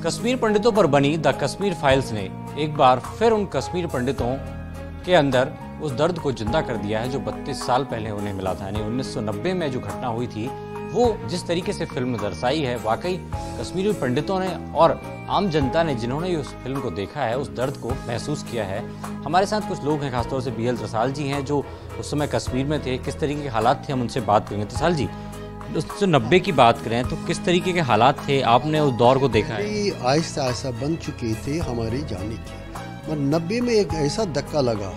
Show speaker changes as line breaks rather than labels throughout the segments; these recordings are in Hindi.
कश्मीर पंडितों पर बनी द कश्मीर फाइल्स ने एक बार फिर उन कश्मीर पंडितों के अंदर उस दर्द को जिंदा कर दिया है जो 32 साल पहले उन्हें मिला था। यानी 1990 में जो घटना हुई थी वो जिस तरीके से फिल्म दर्शाई है, वाकई कश्मीरी पंडितों ने और आम जनता ने जिन्होंने उस फिल्म को देखा है उस दर्द को महसूस किया है। हमारे साथ कुछ लोग हैं, खासतौर से BL त्रसाल जी हैं जो उस समय कश्मीर में थे। किस तरीके के हालात थे हम उनसे बात करेंगे। त्रसाल जी, 1990 की बात करें तो किस तरीके के हालात थे, आपने उस दौर को देखा है?
आहिस्ता आहिस्ता बन चुके थे हमारे जाने की, और 90 में एक ऐसा धक्का लगा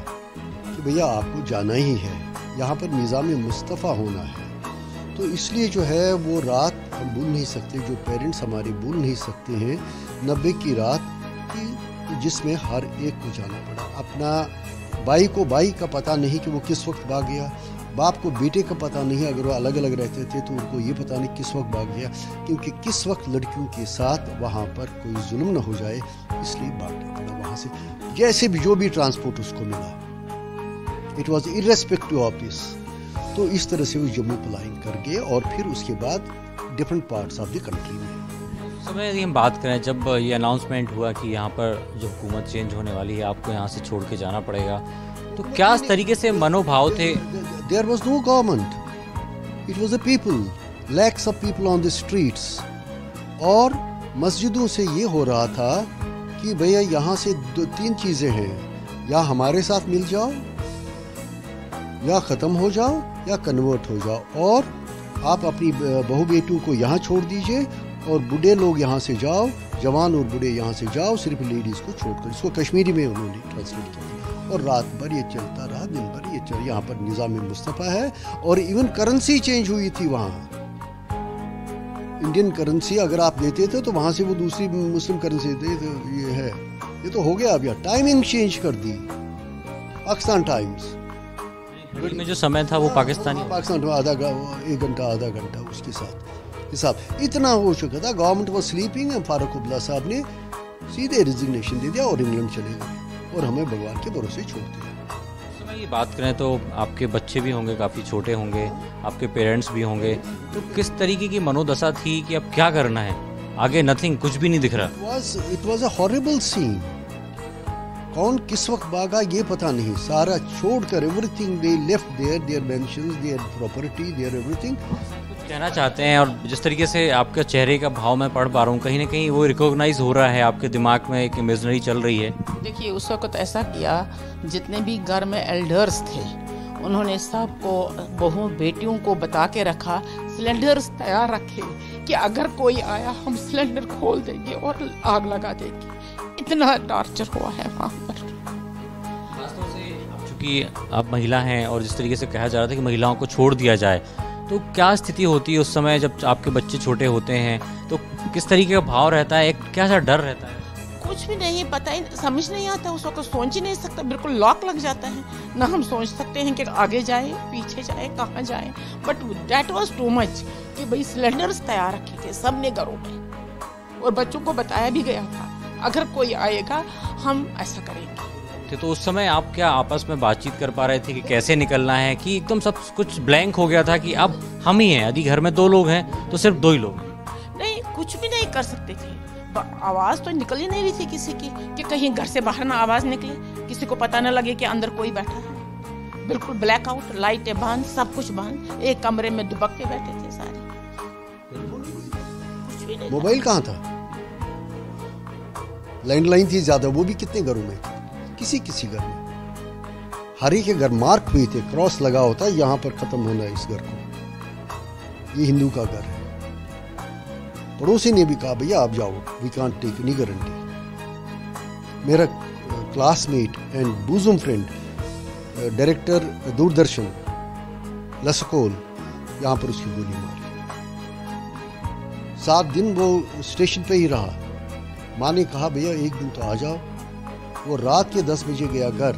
कि भैया आपको जाना ही है, यहाँ पर निज़ाम मुस्तफ़ा होना है। तो इसलिए जो है वो रात हम भूल नहीं सकते, जो पेरेंट्स हमारे भूल नहीं सकते हैं 90 की रात की, जिसमें हर एक को जाना पड़ा। अपना भाई को भाई का पता नहीं कि वो किस वक्त भाग गया, बाप को बेटे का पता नहीं, अगर वो अलग अलग रहते थे तो उनको ये पता नहीं किस वक्त भाग गया, क्योंकि किस वक्त लड़कियों के साथ वहाँ पर कोई जुल्म न हो जाए, इसलिए भागना पड़ा वहाँ से। जैसे भी जो भी ट्रांसपोर्ट उसको मिला, it was irrespective of this. तो इस तरह से वो जम्मू पलायन कर गए और फिर उसके बाद different parts of the country में।
समय यदि हम बात करें, जब ये अनाउंसमेंट हुआ कि यहाँ पर जो हुकूमत चेंज होने वाली है, आपको यहाँ से छोड़ के जाना पड़ेगा, तो क्या इस तरीके से मनोभाव थे?
There was no government, it was the people, lakhs of people on the streets। और मस्जिदों से ये हो रहा था कि भैया यहाँ से 2-3 चीज़ें हैं, या हमारे साथ मिल जाओ, या ख़त्म हो जाओ, या कन्वर्ट हो जाओ, और आप अपनी बहू बेटों को यहाँ छोड़ दीजिए और बूढ़े लोग यहाँ से जाओ, जवान और बूढ़े यहाँ से जाओ, सिर्फ लेडीज़ को छोड़कर। इसको कश्मीरी में उन्होंने ट्रांसलेट किया और रात भर ये चलता रहा, दिन भर ये चल। यहाँ पर निज़ाम मुस्तफ़ा है और इवन करेंसी चेंज हुई थी वहाँ। इंडियन करेंसी अगर आप देते थे तो वहाँ से वो दूसरी मुस्लिम करेंसी देते थे। ये है, ये तो हो गया अब यार, टाइमिंग चेंज कर दी, पाकिस्तान टाइम्स
में जो समय था वो पाकिस्तान
1 घंटा आधा घंटा उसके साथ हिसाब इतना हो चुका था। गवर्नमेंट वो स्लीपिंग, फारूक अब्दुल्ला साहब ने सीधे रिजिग्नेशन दे दिया और इंग्लैंड चले गए और हमें भगवान के भरोसे छोड़ दिया।
समय ये बात करें तो आपके बच्चे भी होंगे, काफ़ी छोटे होंगे, आपके पेरेंट्स भी होंगे, तो किस तरीके की मनोदशा थी कि अब क्या करना है आगे? नथिंग, कुछ भी नहीं दिख रहा।
It was a horrible scene. कौन किस वक्त भागा ये पता नहीं, सारा छोड़कर everything they left there, their mansions, their property, their everything.
कहना चाहते हैं, और जिस तरीके से आपके चेहरे का भाव मैं पढ़ पा रहा हूँ, कहीं ना कहीं वो रिकॉग्नाइज हो रहा है, आपके दिमाग में एक इमेजनरी चल रही है।
देखिए, उस वक्त ऐसा किया, जितने भी घर में एल्डर्स थे उन्होंने सबको, बहुओं बेटियों को बता के रखा, सिलेंडर्स तैयार रखे कि अगर कोई आया हम सिलेंडर खोल देंगे और आग लगा देंगे। इतना टॉर्चर हुआ है वहाँ पर।
खासतौर से चूँकि आप महिला हैं और जिस तरीके से कहा जा रहा था कि महिलाओं को छोड़ दिया जाए, तो क्या स्थिति होती है उस समय जब आपके बच्चे छोटे होते हैं? तो किस तरीके का भाव रहता है, क्या सा डर रहता है?
कुछ भी नहीं पता, ही समझ नहीं आता, उस वक्त सोच ही नहीं सकता, बिल्कुल लॉक लग जाता है। ना हम सोच सकते हैं कि आगे जाए, पीछे जाए, कहाँ जाए। But that was too much कि भाई सिलेंडर्स तैयार रखे थे सबने घरों में, और बच्चों को बताया भी गया था अगर कोई आएगा हम ऐसा करेंगे।
तो उस समय आप क्या आपस में बातचीत कर पा रहे थे कि कैसे निकलना है, कि एकदम सब कुछ ब्लैंक हो गया था कि अब हम ही हैं, यदि घर में 2 लोग हैं तो सिर्फ 2 ही लोग?
नहीं, कुछ भी नहीं कर सकते थे। आवाज़ तो निकल ही नहीं रही थी किसी की, कि कहीं घर से बाहर ना आवाज़ निकले, किसी को पता ना लगे कि अंदर कोई बैठा है। बिल्कुल ब्लैक आउट, लाइटें बंद, सब कुछ बंद, एक कमरे में दुबक के बैठे थे सारे। कुछ भी नहीं।
मोबाइल कहाँ था? लैंडलाइन थी ज्यादा, वो भी कितने घरों में? किसी किसी घर में। हर एक के घर मार्क हुए थे, क्रॉस लगा होता, यहाँ पर खत्म होना है इस घर को, ये हिंदू का घर है। पड़ोसी ने भी कहा भैया आप जाओ, we can't take any guarantee. मेरा classmate and bosom friend, director Doordarshan लसकोल, यहाँ पर उसकी गोली मारी। 7 दिन वो स्टेशन पे ही रहा। माँ ने कहा भैया एक दिन तो आ जाओ। वो रात के 10 बजे गया घर,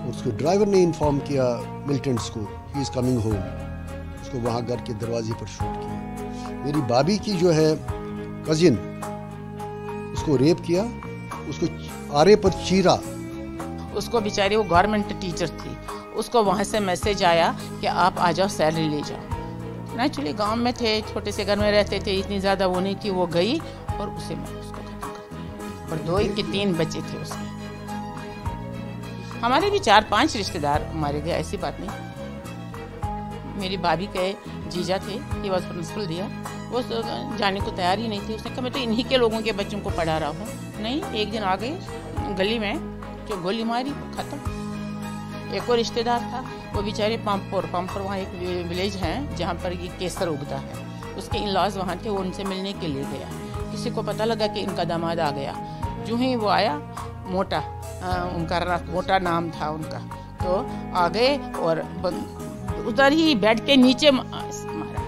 उसको ड्राइवर ने इन्फॉर्म किया मिलिटेंट्स को, ही इज कमिंग होम। उसको वहाँ घर के दरवाजे पर शूट किया। मेरी भाभी की जो है कजिन, उसको रेप किया, उसको आरे पर चीरा।
उसको बेचारी, वो गवर्नमेंट टीचर थी, उसको वहाँ से मैसेज आया कि आप आ जाओ, सैलरी ले जाओ। नेचुरली गांव में थे, छोटे से घर में रहते थे, इतनी ज़्यादा वो नहीं थी। वो गई और उसे मैं उसको और 2 के 3 बच्चे थे उसके। हमारे भी 4-5 रिश्तेदार मारे गए, ऐसी बात नहीं। मेरी भाभी के जीजा थे, ही वॉज प्रिंसिपल दिया, वो जाने को तैयार ही नहीं थे। उसने कहा मैं तो इन्हीं के लोगों के बच्चों को पढ़ा रहा हूँ। नहीं, एक दिन आ गए गली में, जो गोली मारी, खत्म। एक और रिश्तेदार था, वो बेचारे पामपुर वहाँ एक विलेज है जहाँ पर ये केसर उगता है, उसके इन-लॉज वहाँ थे, वो उनसे मिलने के लिए गया। किसी को पता लगा कि इनका दामाद आ गया। जो ही वो आया, मोटा मोटा नाम था उनका, तो आ गए और उधर ही बेड के नीचे मारा,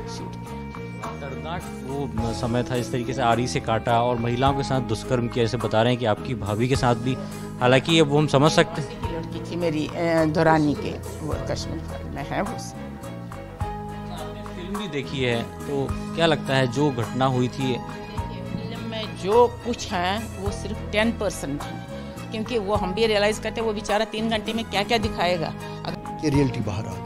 शूट किया।
दर्दनाक वो समय था, इस तरीके से आरी से काटा और महिलाओं के साथ दुष्कर्म किया। जैसे बता रहे हैं कि आपकी भाभी के साथ भी, हालांकि ये वो हम समझ सकते हैं।
लड़की थी मेरी दुरानी के, वो कश्मीर फाइल में है। वो
फिल्म भी देखी है, तो क्या लगता है जो घटना हुई थी?
फिल्म में जो कुछ है वो सिर्फ 10% है, क्योंकि वो हम भी रियलाइज करते हैं वो बेचारा 3 घंटे में क्या क्या दिखाएगा।
ये रियलिटी बाहर आ गई।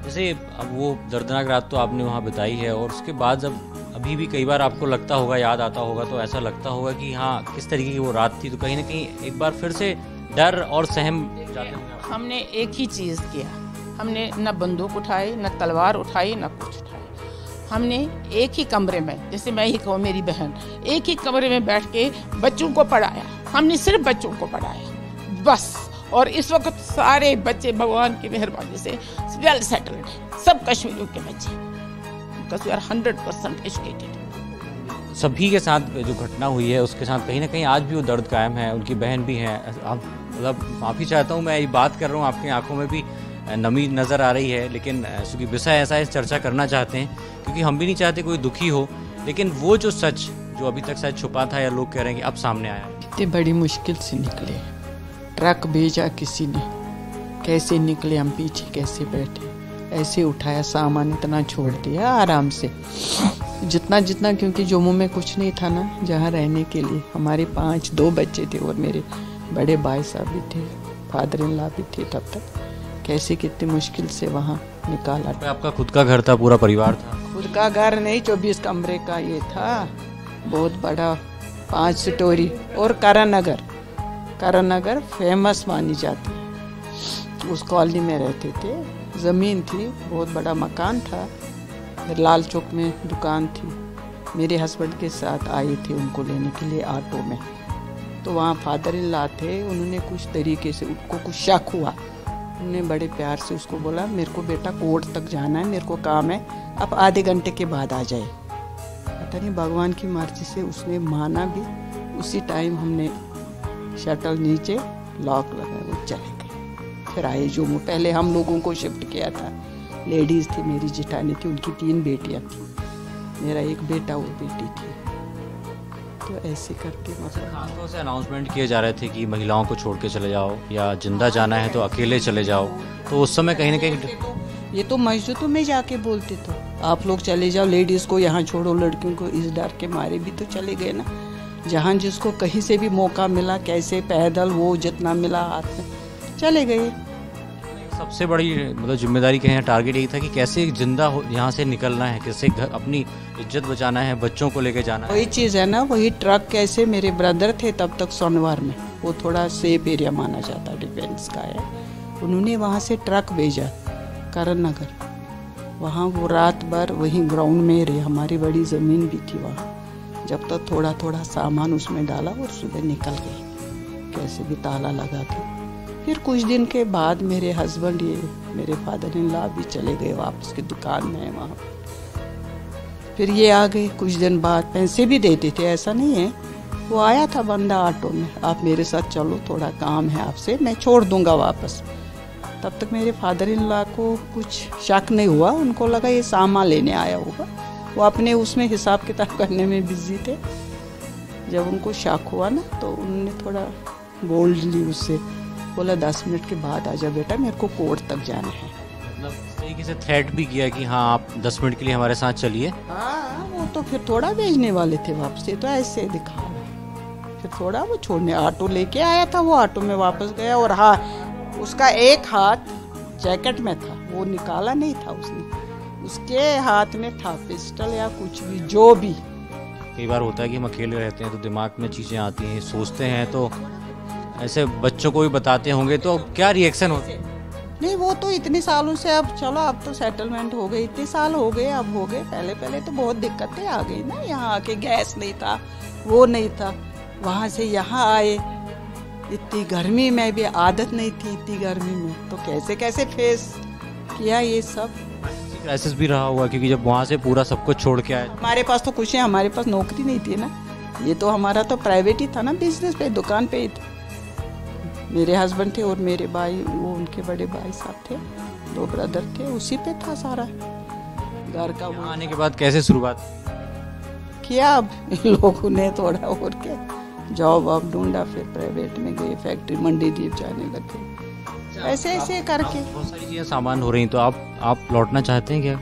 जैसे अब वो दर्दनाक रात तो आपने वहाँ बिताई है, और उसके बाद जब अभी भी कई बार आपको लगता होगा, याद आता होगा, तो ऐसा लगता होगा कि हाँ किस तरीके की वो रात थी, तो कहीं ना कहीं एक बार फिर से डर और सहम जाते हैं।
हमने एक ही चीज़ किया, हमने न बंदूक उठाई, न तलवार उठाई, न कुछ उठाई। हमने एक ही कमरे में, जैसे मैं ही कहूँ मेरी बहन, एक ही कमरे में बैठ के बच्चों को पढ़ाया। हमने सिर्फ बच्चों को पढ़ाया बस। और इस वक्त सारे बच्चे भगवान की मेहरबानी से वेल सेटल्ड हैं, सब कश्मीरियों के बच्चे, बिकॉज़ वी आर 100% एजुकेटेड।
सभी के साथ जो घटना हुई है उसके साथ कहीं ना कहीं आज भी वो दर्द कायम है। उनकी बहन भी है। अब मतलब माफ़ी चाहता हूँ, मैं ये बात कर रहा हूँ, आपकी आंखों में भी नमी नज़र आ रही है, लेकिन चूँकि विषय ऐसा है, चर्चा करना चाहते हैं, क्योंकि हम भी नहीं चाहते कोई दुखी हो। लेकिन वो जो सच जो अभी तक शायद छुपा था, या लोग कह रहे हैं कि अब सामने आया है।
इतनी बड़ी मुश्किल से निकले, ट्रक भेजा किसी ने, कैसे निकले हम, पीछे कैसे बैठे, ऐसे उठाया सामान, इतना छोड़ दिया आराम से, जितना क्योंकि जम्मू में कुछ नहीं था ना जहाँ रहने के लिए। हमारे 2 बच्चे थे और मेरे बड़े भाई साहब भी थे, फादर इन लॉ भी थे। तब तक कैसे कितनी मुश्किल से वहाँ निकाला।
आपका खुद का घर था, पूरा परिवार था?
खुद का घर नहीं, 24 कमरे का ये था, बहुत बड़ा, 5 स्टोरी। और करण नगर फेमस मानी जाती है, उस कॉलोनी में रहते थे। ज़मीन थी, बहुत बड़ा मकान था, फिर लाल चौक में दुकान थी। मेरे हस्बैंड के साथ आए थे उनको लेने के लिए ऑटो में, तो वहाँ फादर इन लॉ थे। उन्होंने कुछ तरीके से, उनको कुछ शक हुआ, उन्होंने बड़े प्यार से उसको बोला मेरे को बेटा कोर्ट तक जाना है, मेरे को काम है, अब आधे घंटे के बाद आ जाए। पता नहीं भगवान की मर्जी से उसने माना भी। उसी टाइम हमने शटल नीचे लॉक लगाया, वो चले गए। फिर आए जम्मू। पहले हम लोगों को शिफ्ट किया था, लेडीज़ थी, मेरी जिठानी थी, उनकी 3 बेटियां थी, मेरा एक बेटा और बेटी थी। तो ऐसे करके मतलब
खासतौर से अनाउंसमेंट किए जा रहे थे कि महिलाओं को छोड़ के चले जाओ, या जिंदा जाना है तो अकेले चले जाओ। तो उस समय कहीं ना कहीं
ये तो मस्जिदों में जाके बोलते थे, आप लोग चले जाओ, लेडीज़ को यहाँ छोड़ो, लड़कियों को। इस डर के मारे भी तो चले गए ना। जहाँ जिसको कहीं से भी मौका मिला, कैसे पैदल, वो जितना मिला हाथ में, चले गए।
सबसे बड़ी मतलब जिम्मेदारी कहें, टारगेट यही था कि कैसे जिंदा यहाँ से निकलना है, कैसे अपनी इज्जत बचाना है, बच्चों को लेके जाना है।
वही चीज़ है ना, वही ट्रक। कैसे मेरे ब्रदर थे तब तक सोनवार में, वो थोड़ा सेफ एरिया माना जाता, डिफेंस का है। उन्होंने वहाँ से ट्रक भेजा करण नगर, वहाँ वो रात भर वहीं ग्राउंड में रहे। हमारी बड़ी ज़मीन भी थी वहाँ, जब तक थोड़ा थोड़ा सामान उसमें डाला और सुबह निकल गए, कैसे भी ताला लगा के। फिर कुछ दिन के बाद मेरे हस्बैंड, ये मेरे फादर इन लॉ भी चले गए वापस की दुकान में वहाँ। फिर ये आ गए कुछ दिन बाद, पैसे भी देते थे, ऐसा नहीं है। वो आया था बंदा ऑटो में, आप मेरे साथ चलो, थोड़ा काम है आपसे, मैं छोड़ दूंगा वापस। तब तक मेरे फादर इन लॉ को कुछ शक नहीं हुआ, उनको लगा ये सामान लेने आया होगा। वो अपने उसमें हिसाब किताब करने में बिजी थे। जब उनको शक हुआ ना, तो उन्होंने थोड़ा बोल्डली उससे बोला 10 मिनट के बाद आजा बेटा, मेरे को कोर्ट तक जाना है।
मतलब इस तरीके से थ्रेट भी किया कि हाँ आप 10 मिनट के लिए हमारे साथ चलिए।
हाँ, वो तो फिर थोड़ा भेजने वाले थे वापस, तो ऐसे दिखा रहे। फिर थोड़ा वो छोड़ने, ऑटो लेके आया था, वो ऑटो में वापस गया। और हाँ, उसका एक हाथ जैकेट में था, वो निकाला नहीं था उसने, उसके हाथ में था पिस्टल या कुछ भी, जो भी।
कई बार होता है कि हम अकेले रहते हैं तो दिमाग में चीज़ें आती हैं, सोचते हैं, तो ऐसे बच्चों को भी बताते होंगे, तो क्या रिएक्शन होते हैं?
नहीं, वो तो इतने सालों से, अब चलो अब तो सेटलमेंट हो गई, इतने साल हो गए, अब हो गए। पहले पहले तो बहुत दिक्कतें आ गई ना, यहाँ आके गैस नहीं था, वो नहीं था, वहाँ से यहाँ आए, इतनी गर्मी में भी आदत नहीं थी, इतनी गर्मी में तो कैसे कैसे फेस किया ये सब।
क्राइसिस भी रहा हुआ क्योंकि जब वहाँ से पूरा सब कुछ छोड़ के आए।
हमारे पास तो कुछ है, हमारे पास नौकरी नहीं थी ना, ये तो हमारा तो प्राइवेट ही था ना, बिजनेस पे, दुकान पे ही था। मेरे हस्बैंड थे और मेरे भाई, वो उनके बड़े भाई साहब थे, 2 ब्रदर थे, उसी पे था सारा घर का। वो
आने के बाद कैसे शुरुआत
किया, अब इन लोगों ने थोड़ा और क्या जॉब अब ढूंढा, फिर प्राइवेट में गए, फैक्ट्री मंडी द्वीप जाने लगे, ऐसे ऐसे करके
बहुत सारी चीज़ें सामान हो रही, तो आप लौटना चाहते हैं क्या?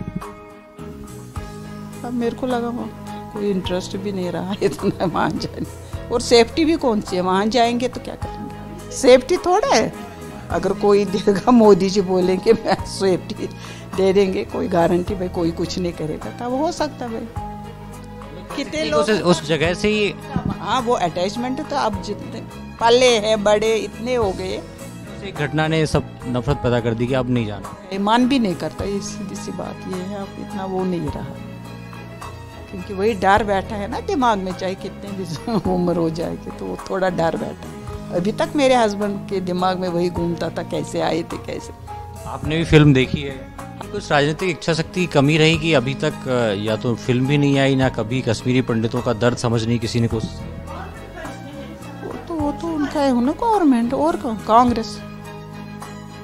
अब मेरे को लगा वो कोई इंटरेस्ट भी नहीं रहा इतना वहाँ जाने, और सेफ्टी भी कौन सी है, वहाँ जाएंगे तो क्या करेंगे, सेफ्टी थोड़ा है। अगर कोई देगा, मोदी जी बोलेंगे मैं सेफ्टी दे देंगे, कोई गारंटी भाई कोई कुछ नहीं करेगा, तब हो सकता भाई कितने लोग
उस जगह से ही।
हाँ, वो अटैचमेंट तो अब जितने पले हैं बड़े इतने हो गए,
एक घटना ने सब नफरत पैदा कर दी कि अब नहीं जाना।
मन भी नहीं करता, ये सीधी सी बात ये है, अब इतना वो नहीं रहा, क्योंकि वही डर बैठा है ना दिमाग में, चाहे कितने भी उम्र हो जाएगी तो वो थोड़ा डर बैठा है। अभी तक मेरे हस्बैंड के दिमाग में वही घूमता था, कैसे आए थे कैसे।
आपने भी फिल्म देखी है, कुछ राजनीतिक इच्छा शक्ति की कमी रही कि अभी तक या तो फिल्म भी नहीं आई, ना कभी कश्मीरी पंडितों का दर्द समझने की किसी ने कोशिश?
वो तो उनका है ना गवर्नमेंट, और कांग्रेस,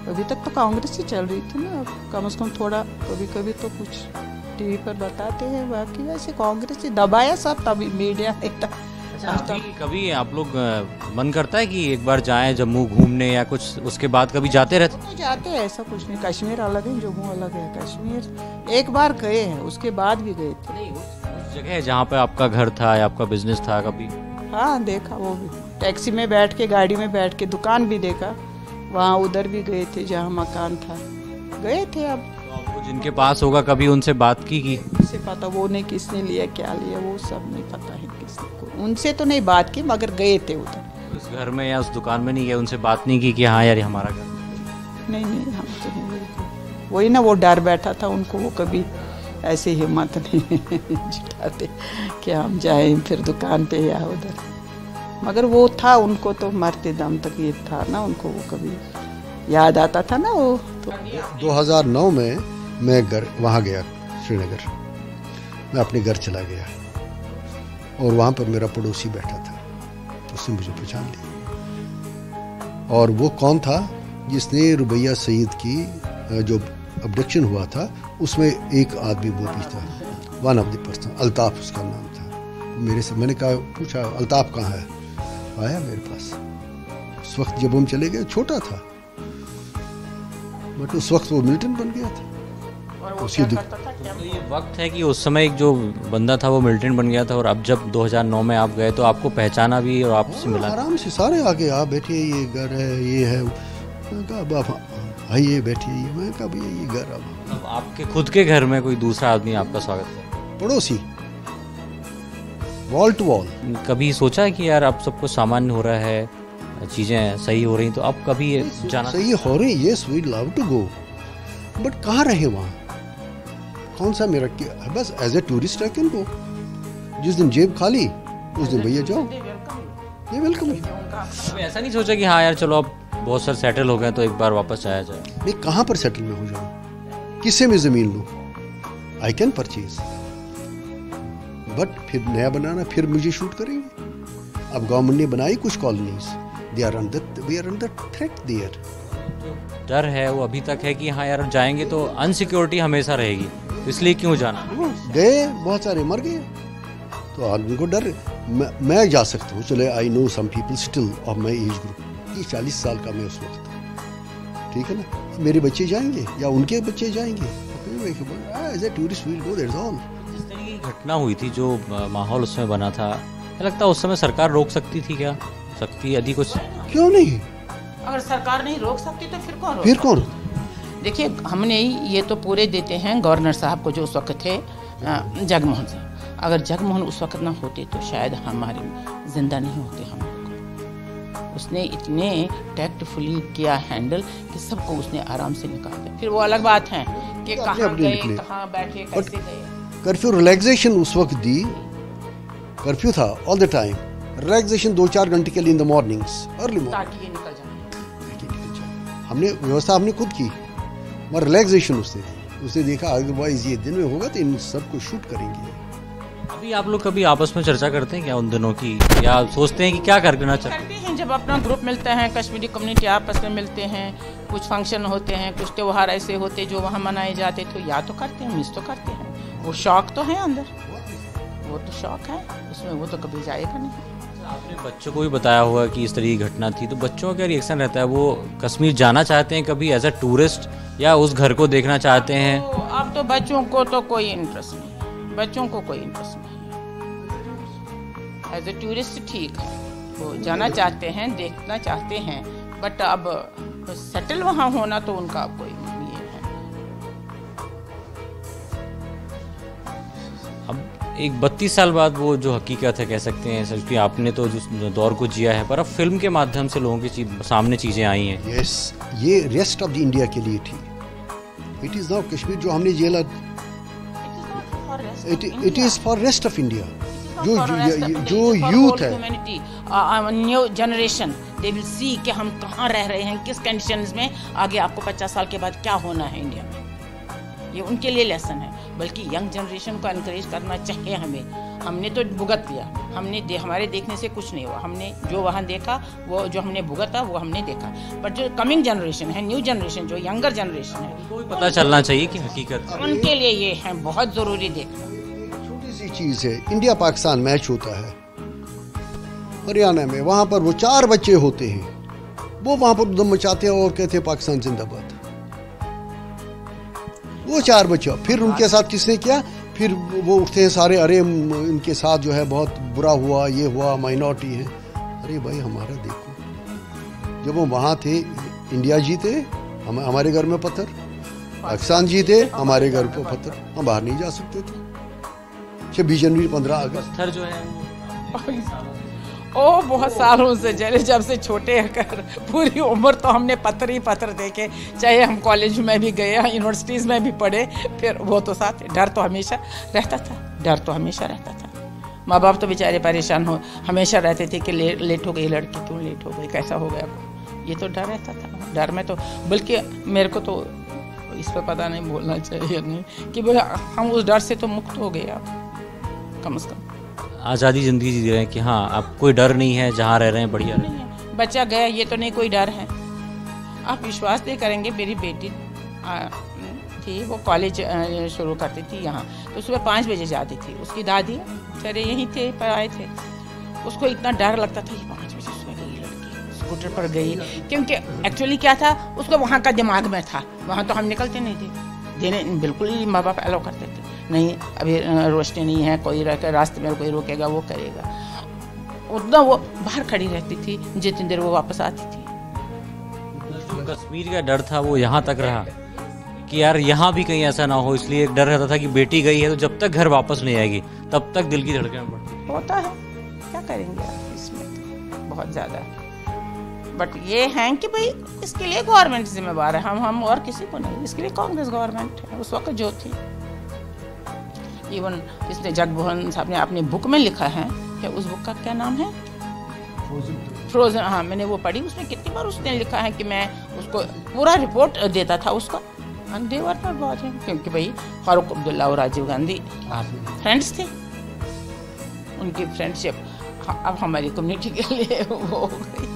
अभी तक तो कांग्रेस ही चल रही थी ना, कम से कम थोड़ा कभी कभी तो कुछ टीवी पर बताते हैं, बाकी वैसे कांग्रेस ही दबाया सब, तभी मीडिया नहीं था।
कभी आप लोग मन करता है कि एक बार जाएं जम्मू घूमने या कुछ, उसके बाद कभी जाते रहते?
तो जाते हैं, ऐसा कुछ नहीं, कश्मीर अलग है, जम्मू अलग है। कश्मीर एक बार गए हैं, उसके बाद भी गए थे।
नहीं, उस जगह जहाँ पे आपका घर था या आपका बिजनेस था कभी?
हाँ, देखा, वो भी टैक्सी में बैठ के, गाड़ी में बैठ के, दुकान भी देखा, वहाँ उधर भी गए थे जहाँ मकान था, गए थे। अब
आपको जिनके पास होगा कभी उनसे बात की?
किसे पता वो ने किसने लिया क्या लिया, वो सब नहीं पता है किसने को, उनसे तो नहीं बात की, मगर गए थे उधर।
उस घर में या उस दुकान में नहीं गए, उनसे बात नहीं की कि हाँ यार ये हमारा घर?
नहीं, हम तो नहीं गए, वही ना वो डर बैठा था उनको, वो कभी ऐसे हिम्मत नहीं जुटाते कि हम जाएं फिर दुकान पे या उधर, मगर वो था उनको तो मरते दम तक ये था ना उनको, वो कभी याद आता था ना वो तो।
2009 में मैं वहाँ गया श्रीनगर, मैं अपने घर चला गया और वहाँ पर मेरा पड़ोसी बैठा था, उसने मुझे पहचान लिया। और वो कौन था? जिसने रुबैया सईद की जो अब्डक्शन हुआ था उसमें एक आदमी वो भी था, one of the person, Altaf उसका नाम था। मेरे से मैंने कहा, पूछा अल्ताफ कहाँ है? आया मेरे पास। उस वक्त जब हम चले गए छोटा था, बट उस वक्त वो मिल्टन बन गया था।
तो ये वक्त है कि उस समय एक जो बंदा था वो मिल्टन बन गया था, और अब जब 2009 में आप गए तो आपको पहचाना भी और आपसे मिला?
आराम से सारे आगे, आप बैठिए, ये घर है, ये है, आइए बैठिए, मैं कहा भैया ये घर। अब
आपके खुद के घर में कोई दूसरा आदमी आपका स्वागत है?
पड़ोसी, वॉल टू वॉल।
कभी सोचा है कि यार अब सब कुछ सामान्य हो रहा है, चीजें सही हो रही, तो अब कभी जाना?
सही हो रही, yes we love to go, but कहाँ रहे वहाँ? कौन सा मेरा, बस as a tourist I can go. जिस दिन जेब खाली उस दिन भैया जाओ, ये वेलकम है।
ऐसा नहीं सोचा कि हाँ यार चलो अब बहुत सारे सेटल हो गए तो एक बार वापस आया जाए?
मैं कहाँ पर सेटल में हो जाऊँ, किससे मैं ज़मीन लूँ? आई कैन परचेज, बट फिर नया बनाना, फिर मुझे शूट करेंगे। अब गवर्नमेंट ने बनाई कुछ colonies, we are under threat there.
डर है वो अभी तक है कि हाँ यार जाएंगे तो अनसिक्योरिटी हमेशा रहेगी, इसलिए क्यों जाना?
गए, बहुत सारे मर गए, तो आदमी को डर। मैं जा सकता हूँ, चले, I know some people still of my age group, 40 साल का मैं उस वक्त, ठीक है ना, मेरे बच्चे जाएंगे या उनके बच्चे जाएंगे, as a tourist will go, that's all.
जिस तरह की घटना हुई थी, जो माहौल उसमें बना था, क्या लगता है उस समय सरकार रोक सकती थी क्या? सकती यदि कुछ? क्यों नहीं?
अगर सरकार नहीं रोक सकती तो फिर
फिर कौन?
देखिए, हमने ये तो पूरे देते हैं गवर्नर साहब को जो उस वक्त थे, जगमोहन सिंह। अगर जगमोहन उस वक्त ना होते तो शायद हमारे जिंदा नहीं होते हम लोग। उसने इतने टैक्टफुली किया हैंडल कि सबको उसने आराम से निकाल दिया। फिर वो अलग बात है कि कहाँ गए, कहाँ बैठे, कैसे गए।
कर्फ्यू रिलैक्सेशन उस वक्त दी, कर्फ्यू था ऑल द टाइम, रिलैक्सेशन 2-4 घंटे के लिए in the mornings, early morning,
ताकि ये निकल जाए।
हमने व्यवस्था हमने खुद की, मगर रिलैक्सेशन उसने देखा अदरवाइज ये दिन में होगा तो इन सबको शूट करेंगे।
अभी आप लोग कभी आपस में चर्चा करते हैं क्या उन दिनों की, या सोचते हैं कि क्या करना चाहिए?
करते हैं, जब अपना ग्रुप मिलता है, कश्मीरी कम्युनिटी आपस में मिलते हैं, कुछ फंक्शन होते हैं, कुछ त्योहार ऐसे होते जो वहाँ मनाए जाते, तो याद तो करते हैं, मिस तो करते हैं। वो शौक तो है अंदर, वो तो शौक है उसमें, वो तो कभी जाएगा नहीं।
आपने बच्चों को भी बताया होगा कि इस तरह की घटना थी, तो बच्चों का क्या रिएक्शन रहता है? वो कश्मीर जाना चाहते हैं कभी एज अ टूरिस्ट, या उस घर को देखना चाहते हैं?
तो अब तो बच्चों को तो कोई इंटरेस्ट नहीं, बच्चों को कोई इंटरेस्ट नहीं। एज ए टूरिस्ट ठीक है, वो जाना चाहते हैं, देखना चाहते हैं, बट अब सेटल वहाँ होना तो उनका कोई ये है।
अब एक 32 साल बाद वो जो हकीकत है कह सकते हैं सच की, आपने तो जो दौर को जिया है, पर अब फिल्म के माध्यम से लोगों के सामने चीज़ें आई हैं।
यस, ये रेस्ट ऑफ द इंडिया के लिए थी। इट इज़ नॉट कश्मीर जो हमने जेला, it is for rest of India. जो यूथ है,
new generation, they will see कि हम कहाँ रह रहे हैं, किस कंडीशंस में, आगे आपको 50 साल के बाद क्या होना है इंडिया में। ये उनके लिए लेसन है, बल्कि यंग जनरेशन को एनकरेज करना चाहिए हमें। हमने तो भुगत लिया, हमारे देखने से कुछ नहीं हुआ, हमने जो वहाँ देखा, वो जो हमने भुगता वो हमने देखा, बट जो कमिंग जनरेशन है, न्यू जनरेशन, जो यंगर जनरेशन है,
उनको भी पता चलना चाहिए कि हकीकत,
उनके लिए ये है बहुत ज़रूरी देखना।
छोटी सी चीज़ है, इंडिया पाकिस्तान मैच होता है हरियाणा में, वहाँ पर वो 4 बच्चे होते हैं, वो वहाँ पर दम मचाते हैं और कहते हैं पाकिस्तान जिंदाबाद। वो 4 बच्चे, फिर उनके साथ किसने किया, फिर वो उठते हैं सारे, अरे इनके साथ जो है बहुत बुरा हुआ, ये हुआ, माइनॉरिटी है। अरे भाई हमारा देखो, जब वो वहाँ थे, इंडिया जीते, हमारे घर में पत्थर, पाकिस्तान जीते, हमारे घर पर पत्थर, हम बाहर नहीं जा सकते थे। 26 जनवरी 15 अगस्त
पत्थर जो है
ओ बहुत सालों से, जब से छोटे कर पूरी उम्र तो हमने पत्थर ही पत्थर देखे, चाहे हम कॉलेज में भी गए, यूनिवर्सिटीज़ में भी पढ़े, फिर वो तो साथ, डर तो हमेशा रहता था, डर तो हमेशा रहता था। माँ बाप तो बेचारे परेशान हो हमेशा रहते थे कि लेट हो गई लड़की, क्यों लेट हो गई, कैसा हो गया, ये तो डर रहता था। डर में तो बल्कि मेरे को तो इस पर पता नहीं बोलना चाहिए नहीं कि भाई हम उस डर से तो मुक्त हो गए, आप कम से कम
आज़ादी ज़िंदगी जी रहे हैं कि हाँ अब कोई डर नहीं है, जहाँ रह रहे हैं बढ़िया
नहीं है। बच्चा गया ये तो नहीं कोई डर है। आप विश्वास नहीं करेंगे, मेरी बेटी थी, वो कॉलेज शुरू करती थी यहाँ, तो सुबह 5 बजे जाती थी। उसकी दादी सारे यहीं थे, पर आए थे, उसको इतना डर लगता था कि 5 बजे सुबह गई लड़की, स्कूटर पर गई, क्योंकि एक्चुअली क्या था, उसको वहाँ का दिमाग में था, वहाँ तो हम निकलते नहीं थे, देने बिल्कुल ही माँ बाप अलाउ करते थे नहीं, अभी रोशनी नहीं है, कोई रास्ते में कोई रोकेगा वो करेगा, उतना वो बाहर खड़ी रहती थी, जितनी देर वो वापस आती थी।
जो कश्मीर का डर था वो यहाँ तक रहा कि यार यहाँ भी कहीं ऐसा ना हो, इसलिए एक डर रहता था कि बेटी गई है तो जब तक घर वापस नहीं आएगी तब तक दिल की धड़कन बढ़ती
होता है, क्या करेंगे आप इसमें, तो बहुत ज़्यादा। बट ये है कि भाई इसके लिए गवर्नमेंट जिम्मेवार है, हम और किसी को नहीं, इसके लिए कांग्रेस गवर्नमेंट है उस वक्त जो थी। इवन इसने जगमोहन साहब ने अपनी बुक में लिखा है कि उस बुक का क्या नाम है, फ्रोजन, हाँ मैंने वो पढ़ी, उसमें कितनी बार उसने लिखा है कि मैं उसको पूरा रिपोर्ट देता था उसका, देवर पर बहुत है, क्योंकि भाई फारूक अब्दुल्ला और राजीव गांधी फ्रेंड्स थे, उनकी फ्रेंडशिप अब हमारी कम्युनिटी के लिए वो हो गई।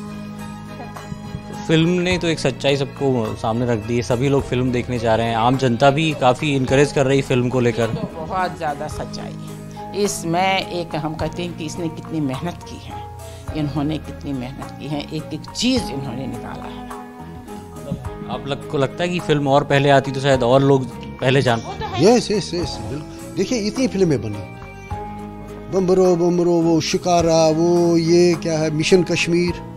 फिल्म ने तो एक सच्चाई सबको सामने रख दी है, सभी लोग फिल्म देखने जा रहे हैं, आम जनता भी काफ़ी इनकरेज कर रही फिल्म को लेकर।
तो बहुत ज़्यादा सच्चाई है इसमें, एक हम कहते हैं कि इसने कितनी मेहनत की है, इन्होंने कितनी मेहनत की है, एक एक चीज़ इन्होंने निकाला है।
आप
को लगता है कि फिल्म और पहले आती तो शायद और लोग पहले जान।
यस यस यस, बिल्कुल। देखिए इतनी फिल्में बनी, बम्बरो बम्बरो, वो शिकारा, वो ये क्या है, मिशन कश्मीर,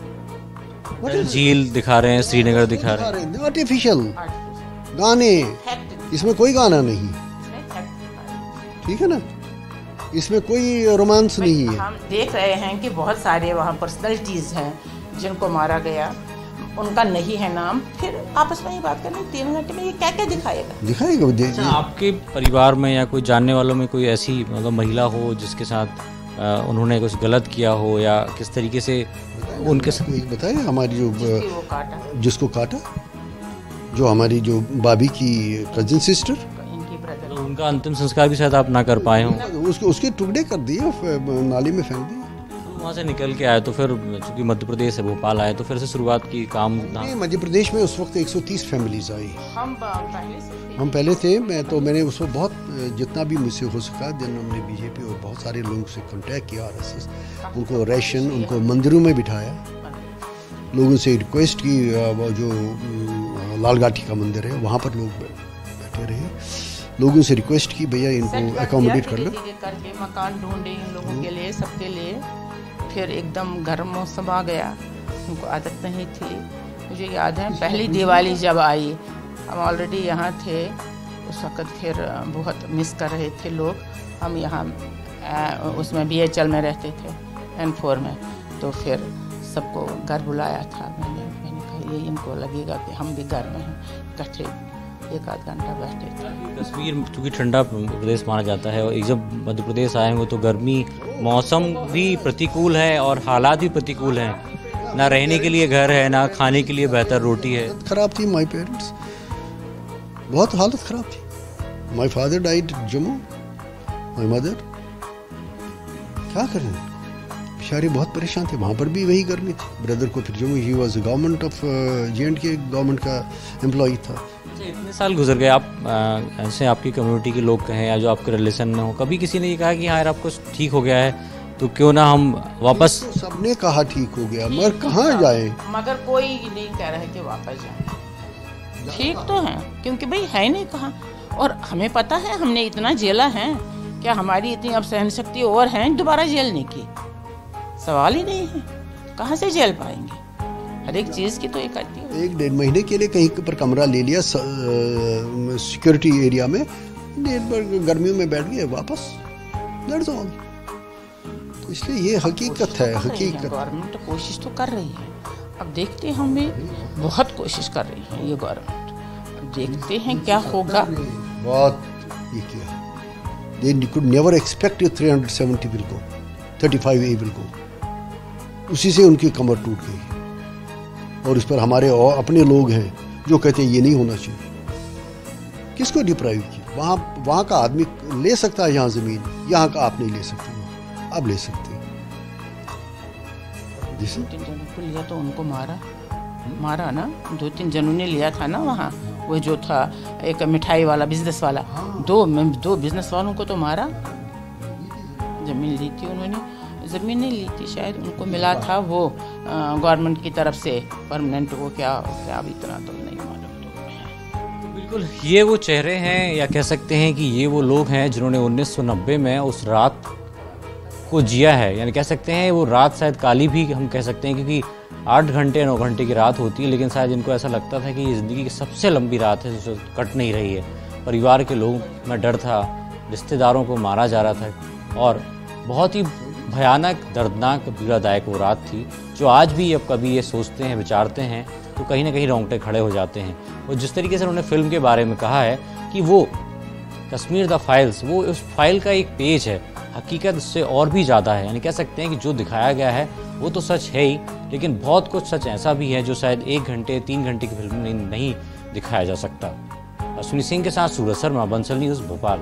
झील दिखा रहे हैं, श्रीनगर दिखा रहे हैं,
आर्टिफिशियल गाने, इसमें कोई गाना नहीं, ठीक है ना, इसमें कोई रोमांस नहीं है।
हम देख रहे हैं कि बहुत सारे वहाँ पर्सनैलिटीज़ हैं जिनको मारा गया, उनका नहीं है नाम, फिर आपस में ही बात करनी 3 घंटे में ये क्या क्या दिखाएगा।
अच्छा, आपके परिवार में या कोई जानने वालों में कोई ऐसी मतलब महिला हो जिसके साथ उन्होंने कुछ गलत किया हो, या किस तरीके से उनके साथ
बताए हमारी जिसको काटा, जो हमारी जो भाभी की कजिन सिस्टर,
तो उनका अंतिम संस्कार भी शायद आप ना कर पाए हो।
उसके टुकड़े कर दिए, नाली में फेंक दिए।
वहाँ से निकल के आए तो फिर चूँकि मध्य प्रदेश से भोपाल आए तो फिर से शुरुआत की काम।
मध्य प्रदेश में उस वक्त 130 फैमिलीज आई।
हम
पहले थे। मैंने उस वक्त बहुत जितना भी मुझसे हो सका, दिन हमने बीजेपी और बहुत सारे लोगों से कांटेक्ट किया, RSS, उनको राशन, उनको मंदिरों में बिठाया, लोगों से रिक्वेस्ट की, वो जो लाल घाटी का मंदिर है वहाँ पर लोग बैठे रहे, लोगों से रिक्वेस्ट की भैया इनको अकोमोडेट कर लो,
करके मकान ढूंढे इन लोगों के लिए, सबके लिए। फिर एकदम गर्म मौसम आ गया, उनको आदत नहीं थी। मुझे याद है पहली दिवाली जब आई, हम ऑलरेडी यहाँ थे उस वक़्त, फिर बहुत मिस कर रहे थे लोग। हम यहाँ उसमें BHL में रहते थे, N4 में, तो फिर सबको घर बुलाया था मैंने कहा ये इनको लगेगा कि हम भी घर में हैं, इकट्ठे 1-8 घंटा बैठे थे।
कश्मीर चूँकि ठंडा प्रदेश माना जाता है, और जब मध्य प्रदेश आए हो तो गर्मी, मौसम भी प्रतिकूल है और हालात भी प्रतिकूल हैं, ना रहने के लिए घर है, ना खाने के लिए बेहतर रोटी है।
खराब थी। माय पेरेंट्स बहुत हालत खराब थी। My father died Jammu, my mother, क्या करें, बेचारे बहुत परेशान थे। वहाँ पर भी वही गर्मी थी। ब्रदर को फिर Jammu, he was government of J&K government का एम्प्लॉई था।
इतने साल गुजर गए, आप ऐसे आपकी कम्युनिटी के लोग कहें या जो आपके रिलेशन में हो, कभी किसी ने ये कहा कि हाँ यार आपको ठीक हो गया है तो क्यों ना हम वापस?
सबने कहा ठीक हो गया, मगर कहाँ जाए,
मगर कोई नहीं कह रहे कि वापस जाए। ठीक तो है, क्योंकि भाई है नहीं कहाँ, और हमें पता है हमने इतना झेला है, क्या हमारी इतनी अब सहन शक्ति और है दोबारा झेलने की? सवाल ही नहीं है, कहाँ से झेल पाएंगे? हर एक चीज़ की तो एक आती है।
1-1.5 महीने के लिए कहीं पर कमरा ले लिया सिक्योरिटी एरिया में, गर्मियों में बैठ गए वापस, दैट्स ऑल। तो इसलिए ये हकीकत है, हकीकत।
गवर्नमेंट कोशिश तो कर रही है, अब देखते हैं, हम भी बहुत कोशिश कर रही है ये गवर्नमेंट, अब देखते हैं क्या होगा।
बहुत ये किया, they could never expect 370 will go, 35A will go, उसी से उनकी कमर टूट गई। और इस पर हमारे और अपने लोग हैं जो कहते हैं ये नहीं होना चाहिए। किसको डिप्राइव किया? वहाँ का आदमी ले सकता है यहाँ ज़मीन, यहाँ का आप नहीं ले सकते, आप ले सकते हैं।
2-3 जनों को लिया तो उनको मारा ना, 2-3 जनों ने लिया था ना वहाँ, वो जो था एक मिठाई वाला, बिजनेस वाला, दो बिजनेस वालों को तो मारा। ज़मीन ली थी उन्होंने, ज़मीन नहीं ली थी शायद, उनको मिला था वो गवर्नमेंट की तरफ से परमानेंट, वो क्या अभी इतना तो नहीं मालूम। तो
बिल्कुल ये वो चेहरे हैं, या कह सकते हैं कि ये वो लोग हैं जिन्होंने 1990 में उस रात को जिया है। यानी कह सकते हैं वो रात शायद काली भी हम कह सकते हैं, क्योंकि 8 घंटे 9 घंटे की रात होती है, लेकिन शायद इनको ऐसा लगता था कि ये ज़िंदगी की सबसे लंबी रात है जो कट नहीं रही है। परिवार के लोगों में डर था, रिश्तेदारों को मारा जा रहा था, और बहुत ही भयानक, दर्दनाक, पीड़ादायक वो रात थी, जो आज भी अब कभी ये सोचते हैं, विचारते हैं तो कहीं ना कहीं रोंगटे खड़े हो जाते हैं। और जिस तरीके से उन्होंने फिल्म के बारे में कहा है कि वो कश्मीर द फाइल्स, वो उस फाइल का एक पेज है, हकीकत उससे और भी ज़्यादा है। यानी कह सकते हैं कि जो दिखाया गया है वो तो सच है ही, लेकिन बहुत कुछ सच ऐसा भी है जो शायद 1 घंटे 3 घंटे की फिल्म में नहीं दिखाया जा सकता। अश्विनी सिंह के साथ सूरज शर्मा, बंसल न्यूज़, भोपाल।